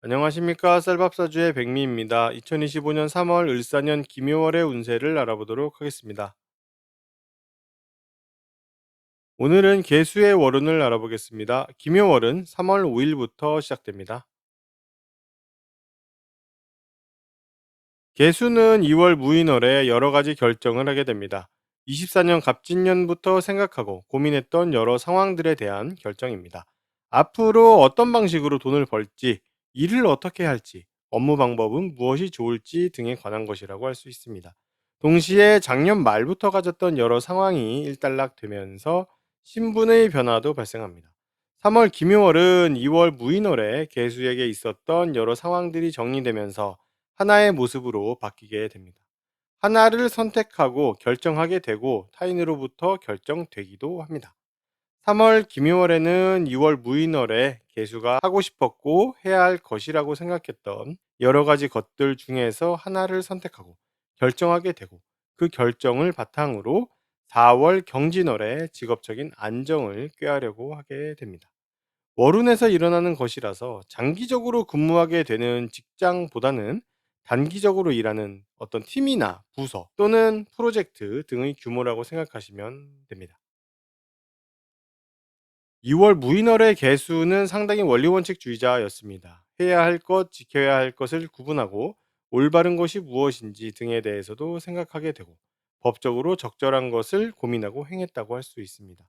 안녕하십니까. 쌀밥사주의 백미입니다. 2025년 3월 을사년 김효월의 운세를 알아보도록 하겠습니다. 오늘은 개수의 월운을 알아보겠습니다. 김효월은 3월 5일부터 시작됩니다. 개수는 2월 무인월에 여러 가지 결정을 하게 됩니다. 24년 갑진년부터 생각하고 고민했던 여러 상황들에 대한 결정입니다. 앞으로 어떤 방식으로 돈을 벌지, 일을 어떻게 할지, 업무 방법은 무엇이 좋을지 등에 관한 것이라고 할 수 있습니다. 동시에 작년 말부터 가졌던 여러 상황이 일단락되면서 신분의 변화도 발생합니다. 3월 김효월은 2월 무인월에 개수에게 있었던 여러 상황들이 정리되면서 하나의 모습으로 바뀌게 됩니다. 하나를 선택하고 결정하게 되고 타인으로부터 결정되기도 합니다. 3월 김효월에는 2월 무인월에 개수가 하고 싶었고 해야 할 것이라고 생각했던 여러 가지 것들 중에서 하나를 선택하고 결정하게 되고 그 결정을 바탕으로 4월 경진월에 직업적인 안정을 꾀하려고 하게 됩니다. 월운에서 일어나는 것이라서 장기적으로 근무하게 되는 직장보다는 단기적으로 일하는 어떤 팀이나 부서 또는 프로젝트 등의 규모라고 생각하시면 됩니다. 2월 무인월의 개수는 상당히 원리원칙주의자였습니다. 해야 할 것, 지켜야 할 것을 구분하고 올바른 것이 무엇인지 등에 대해서도 생각하게 되고 법적으로 적절한 것을 고민하고 행했다고 할 수 있습니다.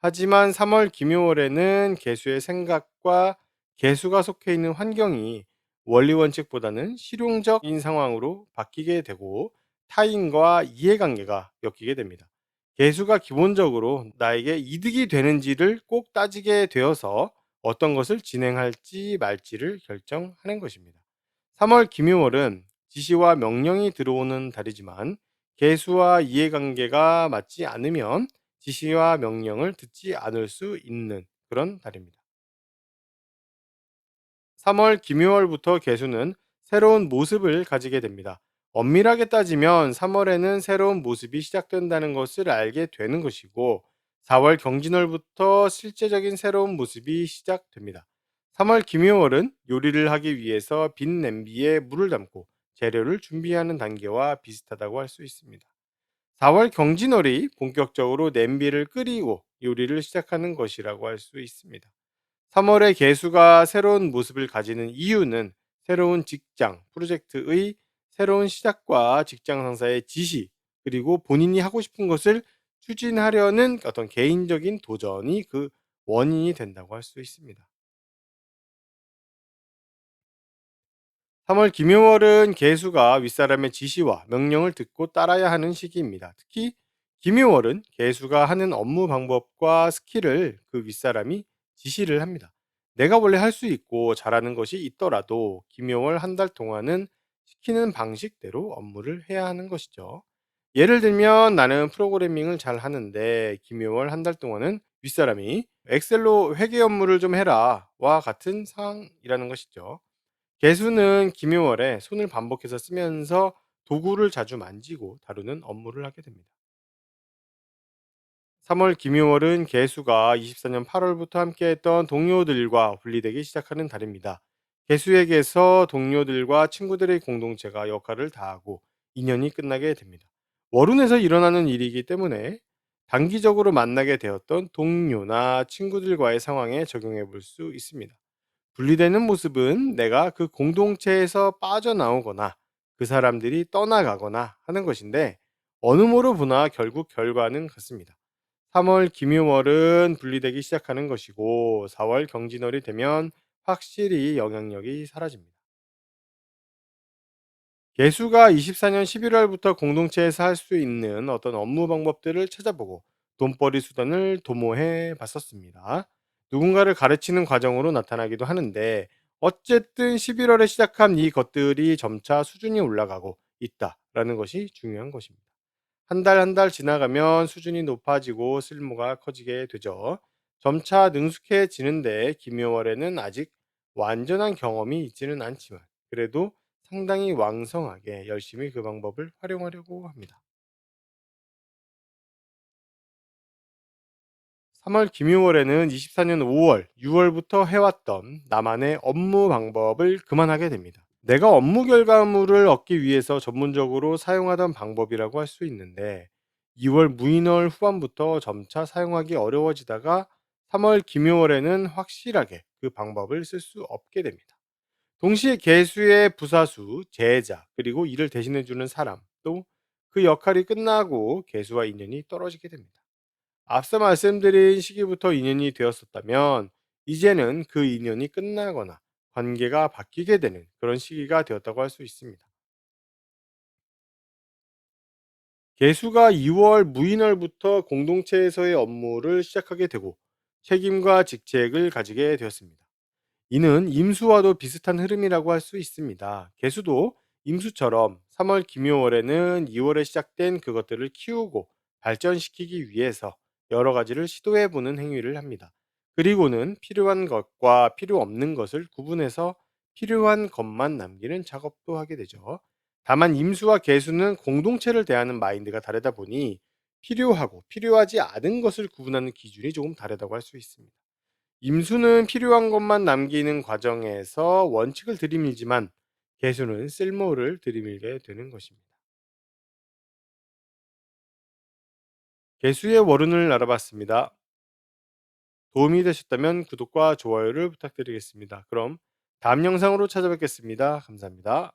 하지만 3월 김효월에는 개수의 생각과 개수가 속해 있는 환경이 원리원칙보다는 실용적인 상황으로 바뀌게 되고 타인과 이해관계가 엮이게 됩니다. 개수가 기본적으로 나에게 이득이 되는지를 꼭 따지게 되어서 어떤 것을 진행할지 말지를 결정하는 것입니다. 3월 김효월은 지시와 명령이 들어오는 달이지만 개수와 이해관계가 맞지 않으면 지시와 명령을 듣지 않을 수 있는 그런 달입니다. 3월 김효월부터 개수는 새로운 모습을 가지게 됩니다. 엄밀하게 따지면 3월에는 새로운 모습이 시작된다는 것을 알게 되는 것이고 4월 경진월부터 실제적인 새로운 모습이 시작됩니다. 3월 김효월은 요리를 하기 위해서 빈 냄비에 물을 담고 재료를 준비하는 단계와 비슷하다고 할 수 있습니다. 4월 경진월이 본격적으로 냄비를 끓이고 요리를 시작하는 것이라고 할 수 있습니다. 3월에 개수가 새로운 모습을 가지는 이유는 새로운 직장, 프로젝트의 새로운 시작과 직장 상사의 지시, 그리고 본인이 하고 싶은 것을 추진하려는 어떤 개인적인 도전이 그 원인이 된다고 할 수 있습니다. 3월 김효월은 개수가 윗사람의 지시와 명령을 듣고 따라야 하는 시기입니다. 특히 김효월은 개수가 하는 업무 방법과 스킬을 그 윗사람이 지시를 합니다. 내가 원래 할 수 있고 잘하는 것이 있더라도 김효월 한 달 동안은 시키는 방식대로 업무를 해야 하는 것이죠. 예를 들면 나는 프로그래밍을 잘 하는데 김효월 한 달 동안은 윗사람이 엑셀로 회계 업무를 좀 해라와 같은 상황이라는 것이죠. 개수는 김효월에 손을 반복해서 쓰면서 도구를 자주 만지고 다루는 업무를 하게 됩니다. 3월 김효월은 개수가 24년 8월부터 함께했던 동료들과 분리되기 시작하는 달입니다. 개수에게서 동료들과 친구들의 공동체가 역할을 다하고 인연이 끝나게 됩니다. 월운에서 일어나는 일이기 때문에 단기적으로 만나게 되었던 동료나 친구들과의 상황에 적용해 볼 수 있습니다. 분리되는 모습은 내가 그 공동체에서 빠져나오거나 그 사람들이 떠나가거나 하는 것인데 어느 모로 보나 결국 결과는 같습니다. 3월 김유월은 분리되기 시작하는 것이고 4월 경진월이 되면 확실히 영향력이 사라집니다. 개수가 24년 11월부터 공동체에서 할 수 있는 어떤 업무 방법들을 찾아보고 돈벌이 수단을 도모해 봤었습니다. 누군가를 가르치는 과정으로 나타나기도 하는데 어쨌든 11월에 시작한 이 것들이 점차 수준이 올라가고 있다라는 것이 중요한 것입니다. 한 달 한 달 지나가면 수준이 높아지고 쓸모가 커지게 되죠. 점차 능숙해지는데 김효월에는 아직 완전한 경험이 있지는 않지만 그래도 상당히 왕성하게 열심히 그 방법을 활용하려고 합니다. 3월 김유월에는 24년 5월, 6월부터 해왔던 나만의 업무 방법을 그만하게 됩니다. 내가 업무 결과물을 얻기 위해서 전문적으로 사용하던 방법이라고 할 수 있는데 2월 무인월 후반부터 점차 사용하기 어려워지다가 3월 김효월에는 확실하게 그 방법을 쓸 수 없게 됩니다. 동시에 개수의 부사수, 제자, 그리고 이를 대신해 주는 사람, 또 그 역할이 끝나고 개수와 인연이 떨어지게 됩니다. 앞서 말씀드린 시기부터 인연이 되었었다면 이제는 그 인연이 끝나거나 관계가 바뀌게 되는 그런 시기가 되었다고 할 수 있습니다. 개수가 2월 무인월부터 공동체에서의 업무를 시작하게 되고 책임과 직책을 가지게 되었습니다. 이는 임수와도 비슷한 흐름이라고 할 수 있습니다. 개수도 임수처럼 3월 김효월에는 2월에 시작된 그것들을 키우고 발전시키기 위해서 여러 가지를 시도해 보는 행위를 합니다. 그리고는 필요한 것과 필요 없는 것을 구분해서 필요한 것만 남기는 작업도 하게 되죠. 다만 임수와 개수는 공동체를 대하는 마인드가 다르다 보니 필요하고 필요하지 않은 것을 구분하는 기준이 조금 다르다고 할 수 있습니다. 임수는 필요한 것만 남기는 과정에서 원칙을 들이밀지만 개수는 쓸모를 들이밀게 되는 것입니다. 개수의 월운을 알아봤습니다. 도움이 되셨다면 구독과 좋아요를 부탁드리겠습니다. 그럼 다음 영상으로 찾아뵙겠습니다. 감사합니다.